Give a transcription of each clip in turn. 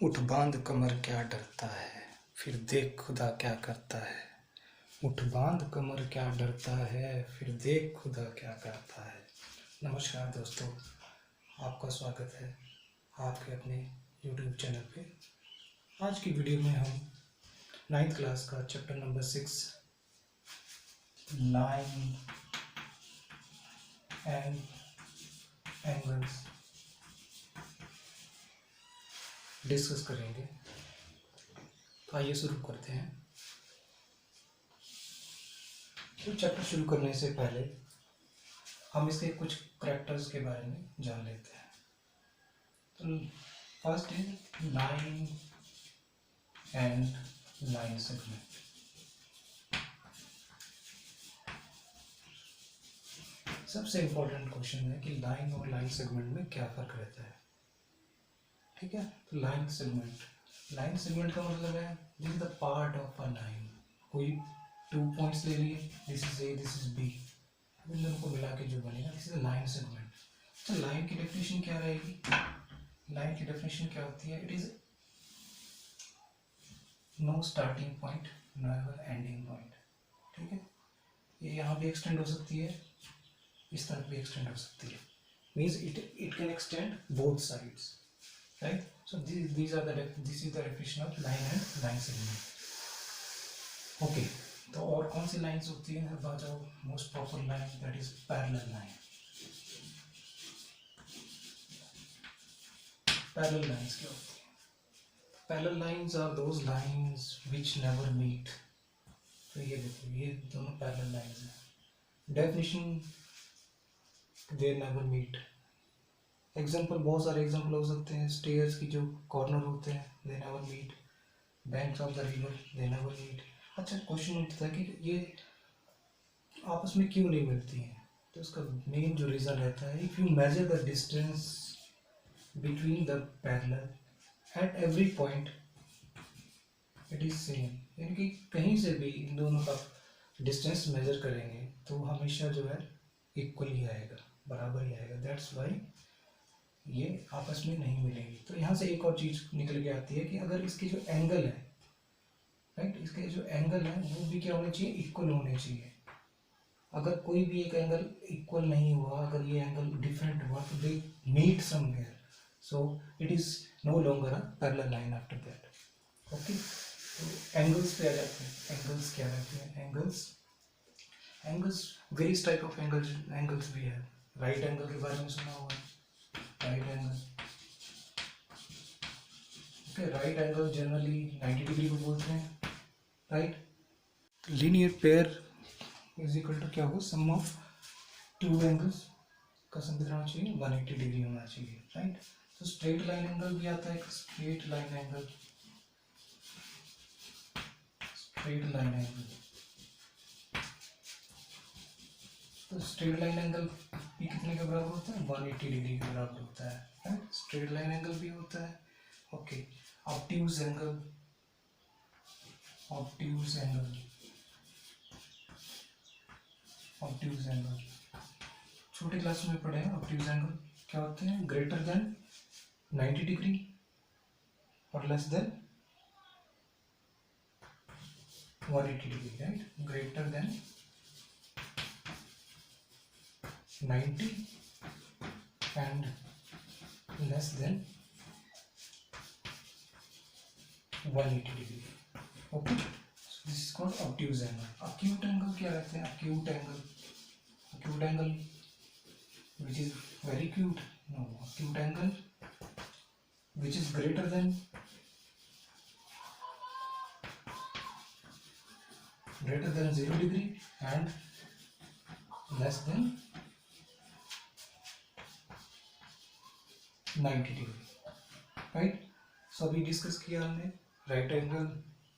उठ बांध कमर क्या डरता है, फिर देख खुदा क्या करता है। उठ बांध कमर क्या डरता है, फिर देख खुदा क्या करता है। नमस्कार दोस्तों, आपका स्वागत है आपके अपने YouTube चैनल पे। आज की वीडियो में हम 9th क्लास का chapter number 6 line and angles discuss करेंगे। तो आइए शुरू करते हैं। तो चैप्टर शुरू करने से पहले हम इसके कुछ करैक्टर्स के बारे में जान लेते हैं। तो first is line and line segment. सबसे इम्पोर्टेंट क्वेश्चन है कि लाइन और लाइन सेगमेंट में क्या फर्क रहता है। ठीक है, तो लाइन सेगमेंट का मतलब है this is the part of a line. कोई 2 पॉइंट्स ले लिए, this is A, this is B, इन दोनों को मिला के जो बनेगा दिस इज लाइन सेगमेंट। तो लाइन की डेफिनेशन क्या रहेगी? लाइन की डेफिनेशन क्या होती है? It is no starting point, no ending point. ठीक है, ये यहाँ भी एक्सटेंड हो सकती है, इस तरफ भी एक्सटेंड हो सकती है। Means it can extend both sides, right? So this is the definition of line and line segment. Okay, तो और कौन सी लाइन्स होती है? अब आ जाओ most popular line, that is parallel line. Parallel lines क्या होती है? Parallel lines are those lines which never meet. तो ये देखो, ये दोनों पैरेलल लाइन्स हैं। Definition, they never meet. Example, बहुत सारे एग्जाम्पल हो सकते हैं। स्टेयर्स की जो कॉर्नर होते हैं, they never meet. Banks of the river, they never meet. अच्छा, क्वेश्चन उठता है कि ये आपस में क्यों नहीं मिलती हैं? तो उसका मेन जो रीज़न रहता है, if you measure the distance between the parallel at every point it is same. यानी कि कहीं से भी इन दोनों का डिस्टेंस मेजर करेंगे तो हमेशा जो है इक्वल ही आएगा, बराबर ही आएगा। दैट्स वाई ये आपस में नहीं मिलेंगी। तो यहाँ से एक और चीज़ निकल के आती है कि अगर इसके जो एंगल है, राइट, इसके जो एंगल है वो भी क्या होने चाहिए? इक्वल होने चाहिए। अगर कोई भी एक एंगल इक्वल नहीं हुआ, अगर ये एंगल डिफरेंट हुआ, तो they meet somewhere, so it is no longer a parallel line after that. Okay, तो एंगल्स पे आ जाते हैं। एंगल्स क्या रहते हैं? Angles various type of angles भी है। राइट एंगल के बारे में सुना होगा, right angle. Okay, right angle generally 90 degree को बोलते हैं, right. Linear pair is equal to क्या होगा? सम ऑफ टू एंगल्स का सम कितना होना चाहिए? 180 डिग्री होना चाहिए, राइट। तो स्ट्रेट लाइन एंगल भी आता है, straight line angle, straight line angle. तो स्ट्रेट लाइन एंगल भी कितने के बराबर होता है? 180 डिग्री के बराबर होता है, राइट। स्ट्रेट लाइन एंगल भी होता है। Okay, obtuse angle, obtuse angle, obtuse angle छोटी क्लास में पढ़े हैं। ऑब्ट्यूज एंगल क्या होते हैं? ग्रेटर देन 90 डिग्री और less then 180 degree, right. Greater than 90 and less than 180 degree. Okay, so this is called obtuse angle. Acute angle क्या रहते हैं? acute angle which is very acute, no, acute angle which is greater than 0 degree and less than 90 degree, right. So अभी discuss किया हमने right angle,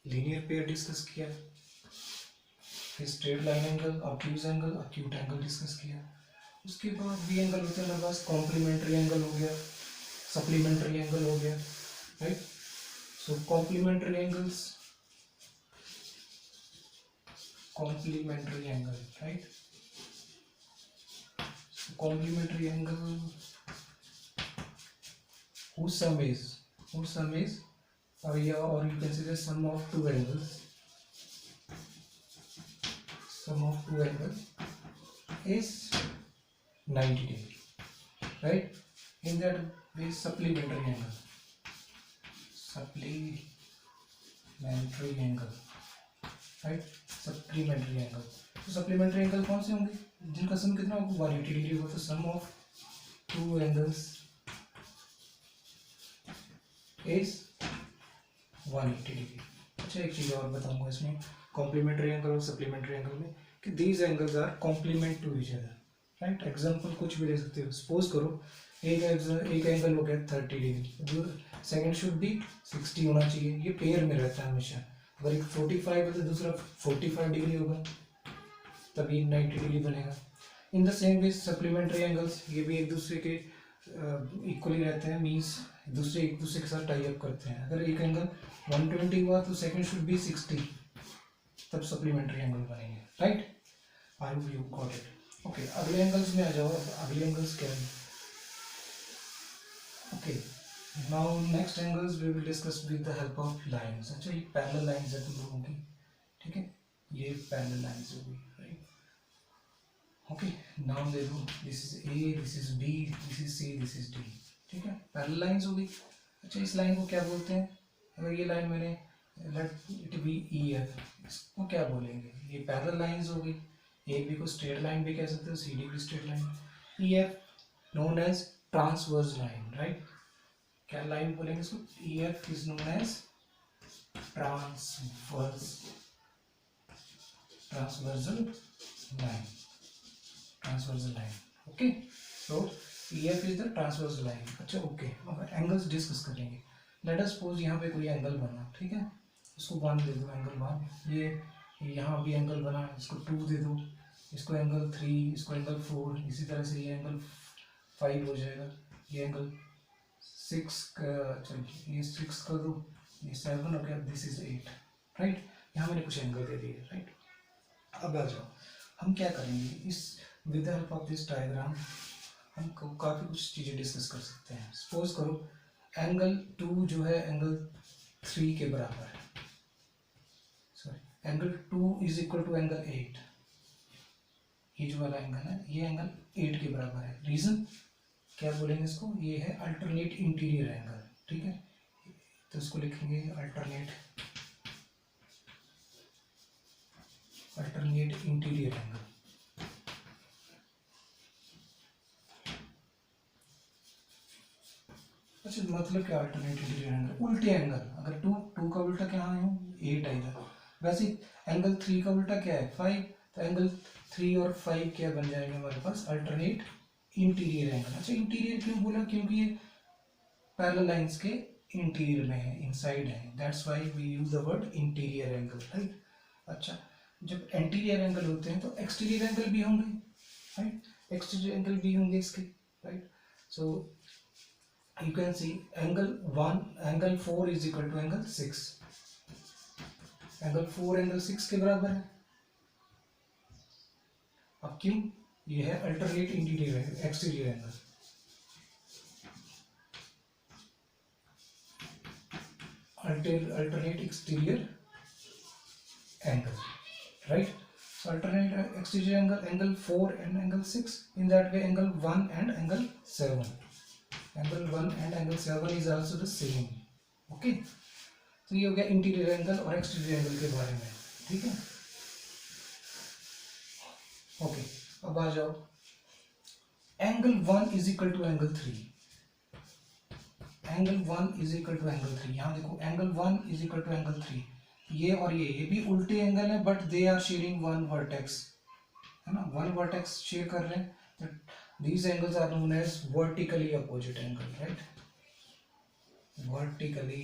linear pair discuss किया, फिर straight line angle, obtuse angle, acute angle discuss किया। उसके बाद भी angle होते हैं हमारे पास। कॉम्प्लीमेंट्री एंगल हो गया, सप्लीमेंट्री एंगल हो गया, right. So complementary angles, complementary angle, right. Complementary angle whose sum is or you can say the sum of two angles. Sum of two angles is 90 degree, right? In that way, supplementary angle. Supplementary angle, right? Supplementary angle. तो supplementary angle कौन से होंगे जिनका सम कितना होगा 180 degree होगा? तो sum of two angles is 180 degree. अच्छा, एक चीज और बताऊंगा इसमें कॉम्प्लीमेंट्री एंगल और सप्लीमेंट्री एंगल में कि these angles are complement to each other, right? Example कुछ भी ले सकते हो. सपोज करो एक एंगल हो गया 30 डिग्री, सेकंड शुड बी 60 होना चाहिए. ये पेयर में रहता है हमेशा. अगर एक 45 है तो दूसरा 45 डिग्री होगा, तभी 90 डिग्री बनेगा. In the same way supplementary angles, ये भी एक दूसरे के इक्वली रहते हैं, मीन्स एक दूसरे के साथ टाई अप करते हैं. अगर एक एंगल 120 हुआ तो सेकंड शुड बी 60, तब सप्लीमेंट्री एंगल बनेंगे, right? I hope you got it. Okay, अगले एंगल्स में आ जाओ. अगले एंगल्स क्या है? Okay, now next angles we will discuss with the help of lines. अच्छा, ये पैरेलल लाइंस है तुम लोगों की, ठीक है? ये पैरेलल लाइंस होगी, राइट? ओके, नाउ देखो, this is A, this is B, this is C, this is D, ठीक है? पैरेलल लाइंस होगी. अच्छा, इस लाइन को क्या बोलते हैं? अगर ये लाइन मैंने let it be E F, इसको क्या बोलेंगे? ये पैरेलल लाइंस होगी. ए बी को स्ट्रेट लाइन भी कह सकते हो, सी डी भी straight line. E F known as transverse line, right? क्या लाइन बोलेंगे इसको? E F is known as transversal line. Transversal line, okay? So E F is the transversal line. अच्छा, okay, अब एंगल्स डिस्कस करेंगे. Let us suppose यहाँ पे कोई angle बना, ठीक है? इसको 1 दे दो, एंगल 1. ये यहाँ भी एंगल बना, इसको 2 दे दो. इसको एंगल 3, इसको एंगल 4. इसी तरह से ये एंगल 5 हो जाएगा. ये एंगल 6 का, चलिए ये 6 कर दो, ये 7 हो गया, दिस इज 8, राइट? यहाँ मैंने कुछ एंगल दे दिए, राइट? अब आ जाओ, हम क्या करेंगे इस with the help of this diagram. हम काफ़ी कुछ चीज़ें डिस्कस कर सकते हैं. सपोज करो एंगल 2 जो है एंगल 3 के बराबर है. Sorry, angle 2 is equal to angle 8. ये जो वाला एंगल है ये एंगल 8 के बराबर है. रीजन क्या बोलेंगे इसको? ये है अल्टरनेट इंटीरियर एंगल, ठीक है? तो इसको लिखेंगे अल्टरनेट इंटीरियर एंगल. अच्छा, मतलब क्या अल्टरनेट इंटीरियर एंगल? उल्टे एंगल. अगर 2 का उल्टा क्या है? 8 आएगा. वैसे एंगल 3 का उल्टा क्या है? 5. तो एंगल 3 और 5 क्या बन जाएंगे हमारे पास? Alternate interior angle. अच्छा, इंटीरियर क्यों बोला? क्योंकि ये पैरेलल लाइंस के इंटीरियर में है, इनसाइड है. That's why we use the word interior angle, right? अच्छा, जब इंटीरियर एंगल होते हैं तो एक्सटीरियर एंगल भी होंगे, राइट? एक्सटीरियर एंगल भी होंगे इसके, right? So you can see angle 4 is equal to angle 6. angle 4 angle 6 के बराबर है. अब क्यों? ये है alternate interior exterior angle. Alternate exterior angle, right? So alternate exterior angle 4 and angle 6. In that way angle 1 and angle 7. Angle 1 and angle 7 is also the same. Okay? तो ये हो गया इंटीरियर एंगल और एक्सटीरियर एंगल के बारे में, ठीक है? ओके, अब आ जाओ. Angle 1 is equal to angle 3. Angle 1 is equal to angle 3. यहाँ देखो, angle 1 is equal to angle 3. ये और ये भी उल्टे एंगल है, but they are sharing one vertex, है ना? वन वर्टेक्स शेयर कर रहे हैं. These angles are known as vertically opposite angle, right? Vertically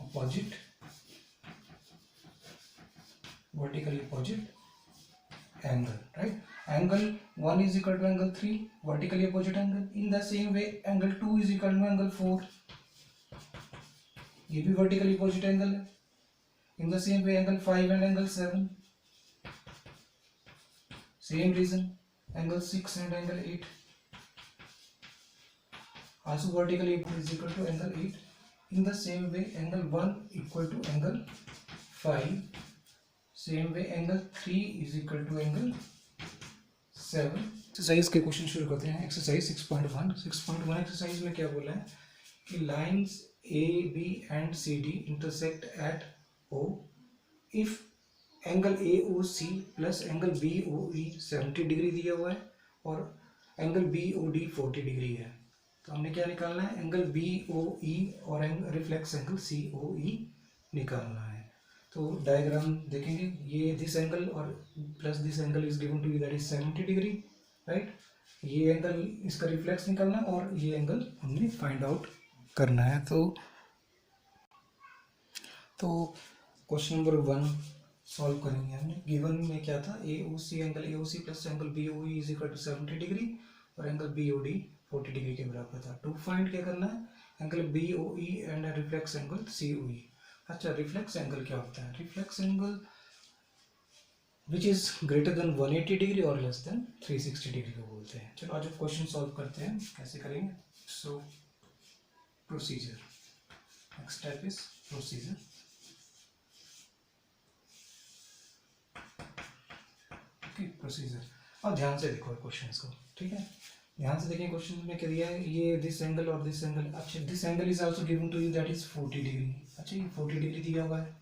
opposite angle, right? Angle 1 is equal to angle 3, vertically opposite angle. In the same way, angle 2 is equal to angle 4. ये भी vertically opposite angle है. In the same way, angle 5 and angle 7. Same reason, angle 6 and angle 8 Also vertical is equal to angle 8. In the same way, angle 1 equal to angle 5. Same way, angle 3 is equal to angle 7. Exercise के question शुरू करते हैं. Exercise 6.1 exercise में क्या बोला है कि lines A B and C D intersect at O if angle A O C plus angle B O E 70 degree दिया हुआ है और angle B O D 40 degree है. तो हमने क्या निकालना है, एंगल बी ओ ई और रिफ्लेक्स एंगल सी ओ ई निकालना है. तो डायग्राम देखेंगे, ये दिस एंगल और plus this angle is given to you that is 70 degree, right. ये एंगल इसका रिफ्लेक्स निकालना और ये एंगल हमने फाइंड आउट करना है. तो क्वेश्चन नंबर 1 सॉल्व करेंगे हमने. गिवन में क्या था, A O C angle A O C plus angle B O E is equal to 70 degree और angle B O D 40 degree के बराबर था. टू फाइंड क्या करना है, angle B O E and reflex angle C O E. अच्छा, reflex angle क्या होता है, reflex angle which is greater than 180 degree और लेस देन 360 डिग्री को बोलते हैं. चलो आज क्वेश्चन सॉल्व करते हैं, कैसे करेंगे. So procedure, next step is procedure. Procedure. और ध्यान से देखो क्वेश्चन को, ठीक है. ध्यान से देखिए क्वेश्चन में क्या दिया है, ये दिस एंगल और दिस एंगल. अच्छा, this angle is also given to you that is 40 degree. अच्छा, ये 40 डिग्री दिया हुआ है.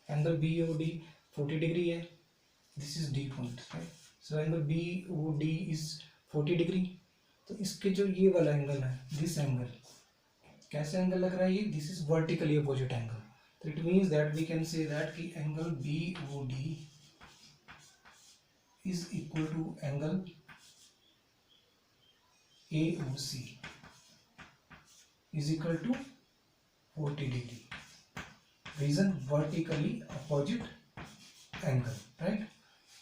Angle B O D 40 degree है. This is D point, right. So angle B O D is 40 degree. तो इसके जो ये वाला एंगल है, दिस एंगल कैसे एंगल लग रहा है, ये this is vertically opposite angle. तो it means that we can say that कि angle B O D is equal to angle AOC is equal to 40 degree. Reason, vertically opposite angle, right?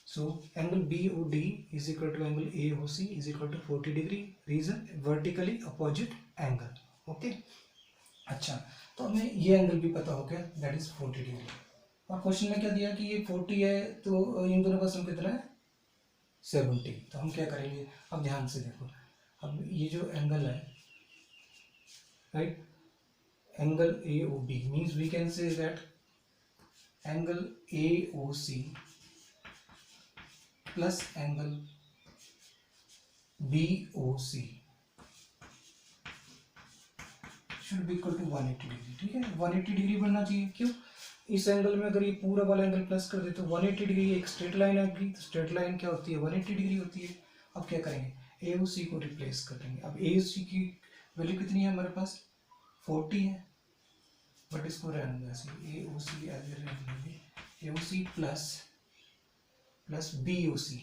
So angle BOD is equal to angle AOC is equal to 40 degree. Reason, vertically opposite angle. Okay. अच्छा, तो हमें ये angle भी पता हो गया, that is 40 degree. और question में क्या दिया कि ये 40 है, तो इन दोनों का सम कितना है, 70. तो हम क्या करेंगे, अब ध्यान से देखो. अब ये जो एंगल है, right, angle A O B means we can say that angle A O C plus angle B O C should be equal to 180 degree. ठीक है, 180 डिग्री बनना चाहिए. क्यों, इस एंगल में अगर ये पूरा वाला एंगल प्लस कर दे तो 180 डिग्री एक स्ट्रेट लाइन आएगी. तो स्ट्रेट लाइन क्या होती है, 180 डिग्री होती है. अब क्या करेंगे, ए ओ सी को रिप्लेस कर देंगे. अब ए ओ सी की वैल्यू कितनी है हमारे पास, 40 है. बट इसको रहने दो ऐसे, ए ओ सी एज रहने देंगे. ए O C plus B O C.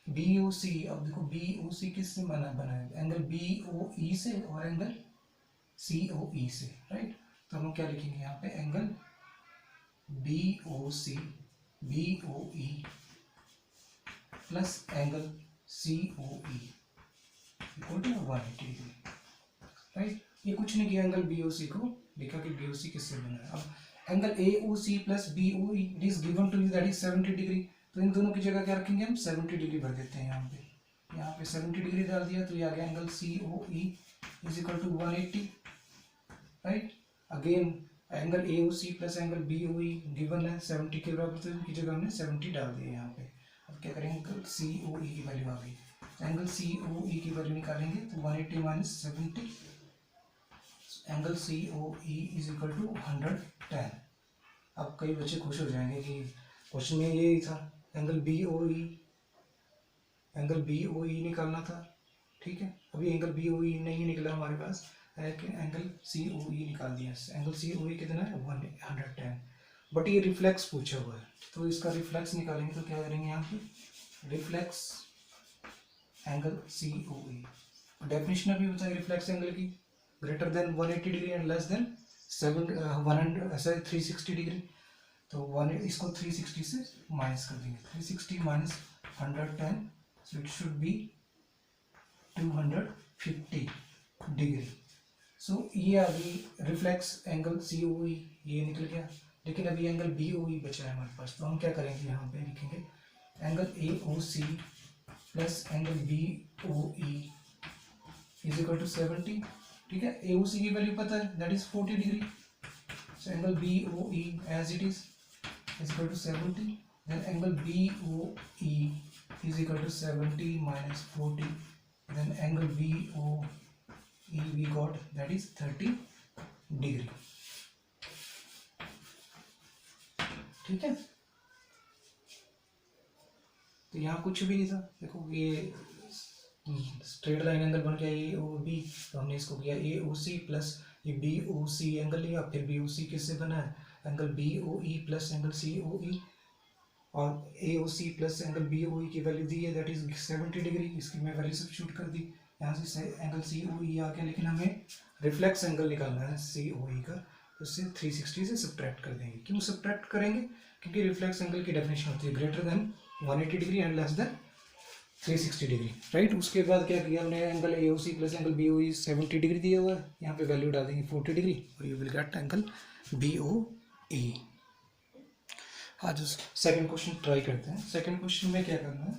B O सी, अब देखो बी ओ सी किससे बना है, एंगल बी ओ ई से और एंगल सी ओ ई से, राइट. तो हम क्या लिखेंगे यहाँ पे, angle B O C B O E plus angle C O E equal to 180 degree, right. ये कुछ नहीं किया, एंगल बी ओ सी को लिखा कि बी ओ सी किससे बना है. अब angle A O C plus B O E it is given to you that is 70 degree. तो इन दोनों की जगह क्या रखेंगे हम, 70 डिग्री भर देते हैं. यहाँ पे 70 डिग्री डाल दिया, तो ये आ गया angle C O E is equal to 180, right. Again angle A O C plus angle B O E given है 70 के बराबर, तो इनकी जगह हमने 70 डाल दिया यहाँ पे. अब क्या करेंगे, एंगल सी ओ ई की वैल्यू आ गई. एंगल सी ओ ई की वैल्यू निकालेंगे तो 180 minus 70, angle C O E is equal to 110. अब कई बच्चे खुश हो जाएंगे कि क्वेश्चन में यही था, एंगल बी ओ ई निकालना था. ठीक है, अभी एंगल बी ओ ई नहीं निकला हमारे पास, एंगल सी ओ ई निकाल दिया. एंगल सी ओ ई कितना है, 110. बट ये रिफ्लेक्स पूछा हुआ है, तो इसका रिफ्लेक्स निकालेंगे. तो क्या करेंगे यहाँ पे, reflex angle C O E. Definition अभी बताया रिफ्लेक्स एंगल की, greater than 180 degree and less than 360 degree. तो इसको 360 से माइनस कर देंगे. 360 minus 110, so it should be 250 degree. So ये अभी रिफ्लेक्स एंगल सी ओ ई ये निकल गया. लेकिन अभी एंगल बी ओ ई बचा है हमारे पास. तो हम क्या करेंगे, यहाँ पे लिखेंगे angle A O C plus angle B O E is equal to 70. ठीक है, AOC की वैल्यू पता है, that is 40 degree. So angle BOE as it is equal to 70. Then angle BOE is equal to 70 minus 40. Then angle BOE we got, that is 30 degree. ठीक है, तो यहाँ कुछ भी नहीं था. देखो ये स्ट्रेट लाइन एंगल बन गया AOB, तो हमने इसको किया AOC प्लस ये BOC एंगल लिया. फिर BOC किससे बना है, angle BOE plus angle COE, और AOC प्लस एंगल BOE की वैल्यू दी है, दैट इज 70 डिग्री. इसकी मैं वैल्यू सब्स्टिट्यूट कर दी. यहाँ से एंगल COE आ गया, लेकिन हमें रिफ्लेक्स एंगल निकालना है COE का, तो उससे 360 से सब्ट्रैक्ट कर देंगे. क्यों सब्ट्रैक्ट करेंगे, क्योंकि रिफ्लेक्स एंगल की डेफिनेशन होती है greater than 180 degree and less than 360 degree, right. उसके बाद क्या किया हमने, angle AOC plus angle BOE 70 degree दिया हुआ है, यहाँ पे वैल्यू डाल देंगे 40 डिग्री, और you will get angle BOE. आज सेकंड क्वेश्चन ट्राई करते हैं. सेकंड क्वेश्चन में क्या करना है,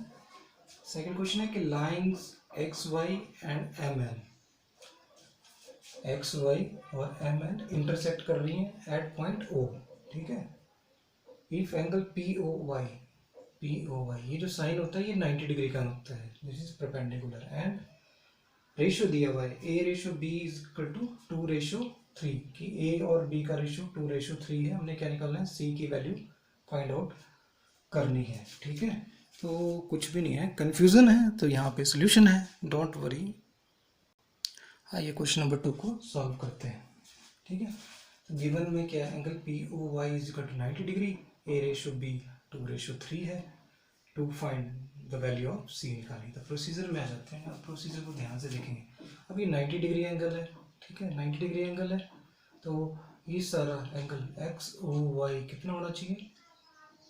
सेकंड क्वेश्चन है कि lines XY and MN, XY और MN इंटरसेक्ट कर रही हैं एट पॉइंट O. ठीक है, इफ एंगल POY ये जो साइन होता है ये 90 डिग्री का होता है, this is perpendicular, and ratio दिया हुआ है A ratio B is equal to 2:3, कि A और B का रेशियो 2:3 है. हमने क्या निकालना है, C की वैल्यू फाइंड आउट करनी है. ठीक है, तो कुछ भी नहीं है, कंफ्यूजन है तो यहाँ पे सोल्यूशन है, डोंट वरी. आइए क्वेश्चन नंबर 2 को सॉल्व करते हैं. ठीक है, तो गिवन में क्या है, angle POY is equal to 90 degree, A ratio B 2:3 है. To find the value of C निकाली. तो प्रोसीजर में आ जाते हैं. अब प्रोसीजर को ध्यान से देखेंगे. अब ये 90 डिग्री एंगल है, ठीक है, 90 डिग्री एंगल है, तो ये सारा एंगल XOY कितना होना चाहिए,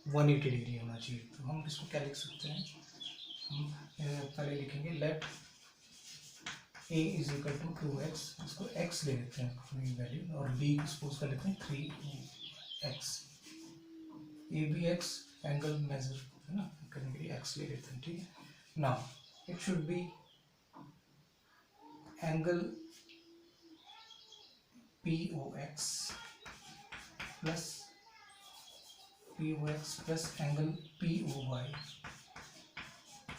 180 डिग्री होना चाहिए. तो हम इसको क्या लिख सकते हैं, हम पहले लिखेंगे let A is equal to 2x, इसको x ले लेते हैं अपनी वैल्यू, और B सपोज कर लेते हैं 3x. ABX एंगल मेजर है ना, करने के लिए x ले लेते हैं. ठीक है, now it should be angle POX plus angle POY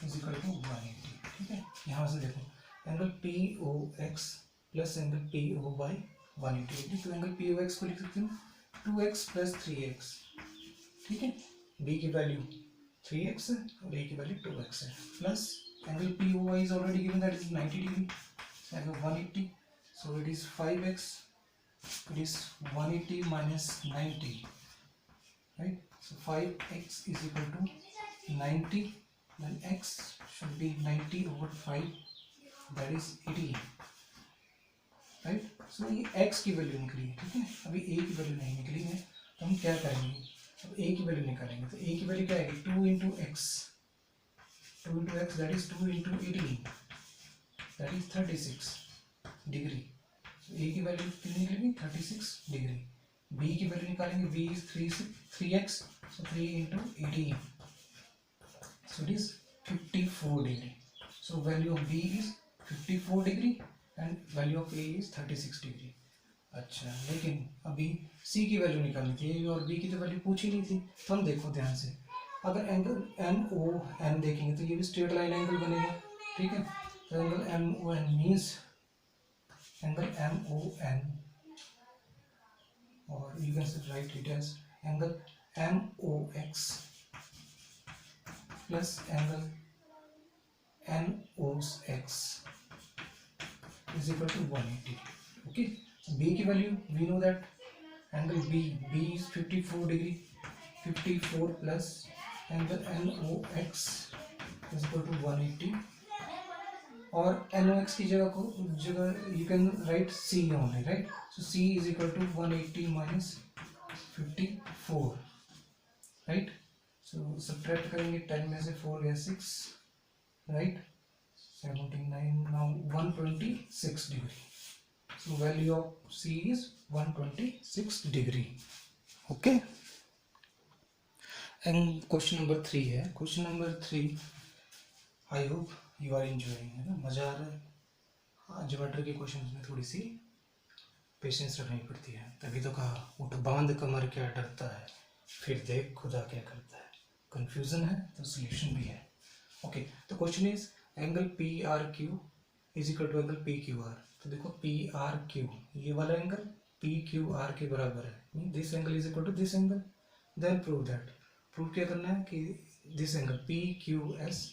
is equal to 180. ठीक है, यहाँ से देखो angle POX plus angle POY 180 degree. तो एंगल POX को लिख सकते हैं 2x प्लस 3x. ठीक है, B की वैल्यू 3x है और A की वैल्यू 2x है, plus angle POY is already given, that is 90 degree, so I have 180, so it is 5x, it is 180 minus 90, right. So 5x is equal to 90, then x should be 90 over 5, that is 80, right. So ये x की value निकली है. ठीक है, अभी A की value नहीं निकली है, तो हम क्या करेंगे, अब A की वैल्यू निकालेंगे. तो A की वैल्यू क्या आएगी, 2 into x, that is 2 into 80, that is 36 degree. So A की वैल्यू कितनी निकलेगी, 36 डिग्री. B की वैल्यू निकालेंगे, B is 3x, so 3 into 80, so it is 54 degree. So value of B is 54 degree and value of A is 36 degree. अच्छा, लेकिन अभी C की value निकालनी थी, A और B की तो वैल्यू पूछी नहीं थी. तो हम देखो ध्यान से, अगर एंगल MON देखेंगे तो ये भी स्ट्रेट लाइन एंगल बनेगा. ठीक है, तो angle MON means angle MON, और you can write it as angle MOX plus angle NOX is equal to 180. Okay, so B की वैल्यू we know that angle B is 54 degree, 54 plus angle NOX is equal to 180, और NOX की जगह you can write C only, right. So C is equal to 180 minus 54, right. So subtract करेंगे, 10 में से 4 गया 6, right, 79, now 126 degree. So value of C is 126 degree. Okay. And question number 3 है. Question number 3, I hope you are enjoying, है ना, मजा आ रहा है. ज्योमेट्री के क्वेश्चन में थोड़ी सी पेशेंस रखनी पड़ती है। तभी तो कहा उठ बांध कमर क्या डरता है, फिर देख खुदा क्या करता है। कंफ्यूजन है तो सोल्यूशन भी है। ओके, तो question is angle P R Q is equal to angle P Q R. तो देखो पी आर क्यू, ये वाला एंगल पी क्यू आर के बराबर है, this angle is equal to this angle. Then prove that, prove क्या करना है कि this angle P Q S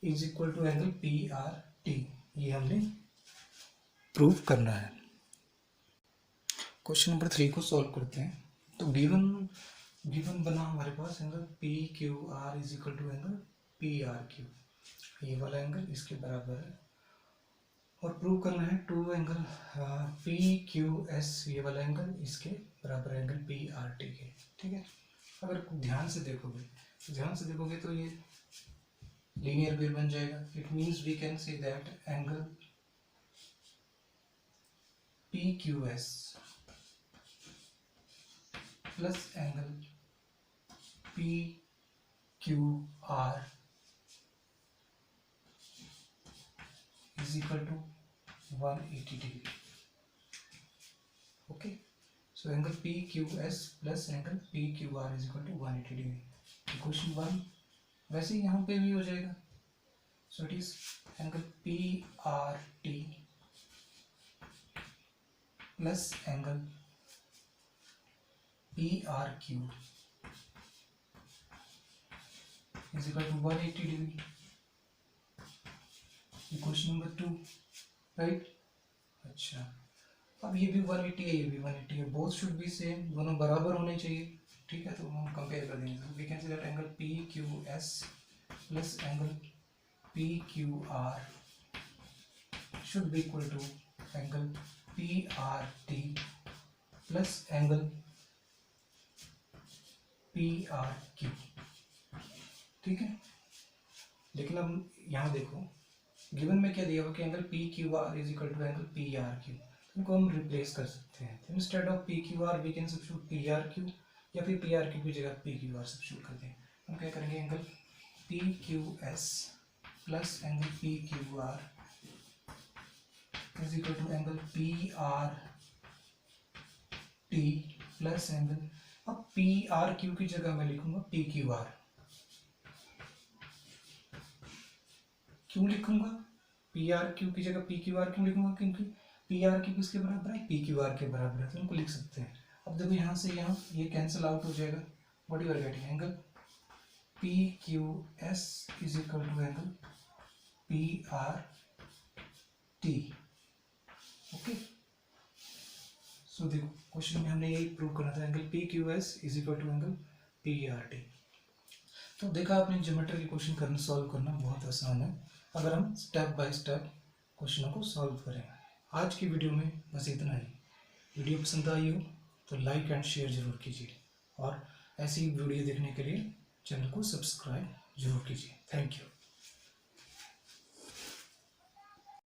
is equal to angle P R T, ये हमने प्रूव करना है। क्वेश्चन नंबर 3 को सॉल्व करते हैं। तो गिवन बना हमारे पास angle P Q R is equal to angle P R Q, ये वाला एंगल इसके बराबर है। और प्रूव करना है to angle P Q S, ये वाला एंगल इसके बराबर एंगल पी आर टी के। ठीक है, अगर ध्यान से देखोगे तो ये लीनियर पेयर बन जाएगा। It means we can say that angle P Q S plus angle P Q R is equal to 180 degree. Okay, so angle PQS plus angle PQR is equal to 180 degree. Question 1 वैसे ही यहाँ पे भी हो जाएगा। So it is angle PRT plus angle PRQ is equal to 180 degree. Question number 2, right. अच्छा, अब ये भी 180 है, ये भी 180 है, बोथ शुड बी सेम, दोनों बराबर होने चाहिए। ठीक है, तो हम कंपेयर कर देंगे। We can say that angle P Q S plus angle P Q R should be equal to angle P R T plus angle P R Q. ठीक है, लेकिन अब यहाँ देखो गिवन में क्या दिया हुआ कि angle P Q R is equal to angle P R Q, इनको हम रिप्लेस कर सकते हैं। तो instead of P Q R we can substitute P R Q, या फिर पी आर क्यू की जगह पी क्यू आर सब्स्टिट्यूट कर दें। हम क्या करेंगे, angle P Q S plus angle P Q R is equal to angle P R T plus angle, अब पी आर क्यू की जगह मैं लिखूंगा पी क्यू आर। क्यों लिखूंगा पी आर क्यू की जगह पी क्यू आर क्यों लिखूंगा, क्योंकि पी आर क्यू किसके बराबर है, पी क्यू आर के बराबर है, तो उनको लिख सकते हैं। अब देखो यहाँ से यहाँ ये कैंसिल आउट हो जाएगा। What you are getting, angle P Q S is equal to angle P R T. Okay, so देखो क्वेश्चन में हमने यही प्रूव करना था, angle P Q S is equal to angle P R T. तो देखा आपने, ज्योमेट्री के क्वेश्चन करना सॉल्व करना बहुत आसान है अगर हम स्टेप बाय स्टेप क्वेश्चनों को सॉल्व करें। आज की वीडियो में बस इतना ही। वीडियो पसंद आई हो तो लाइक एंड शेयर जरूर कीजिए, और ऐसी वीडियो देखने के लिए चैनल को सब्सक्राइब जरूर कीजिए। Thank you.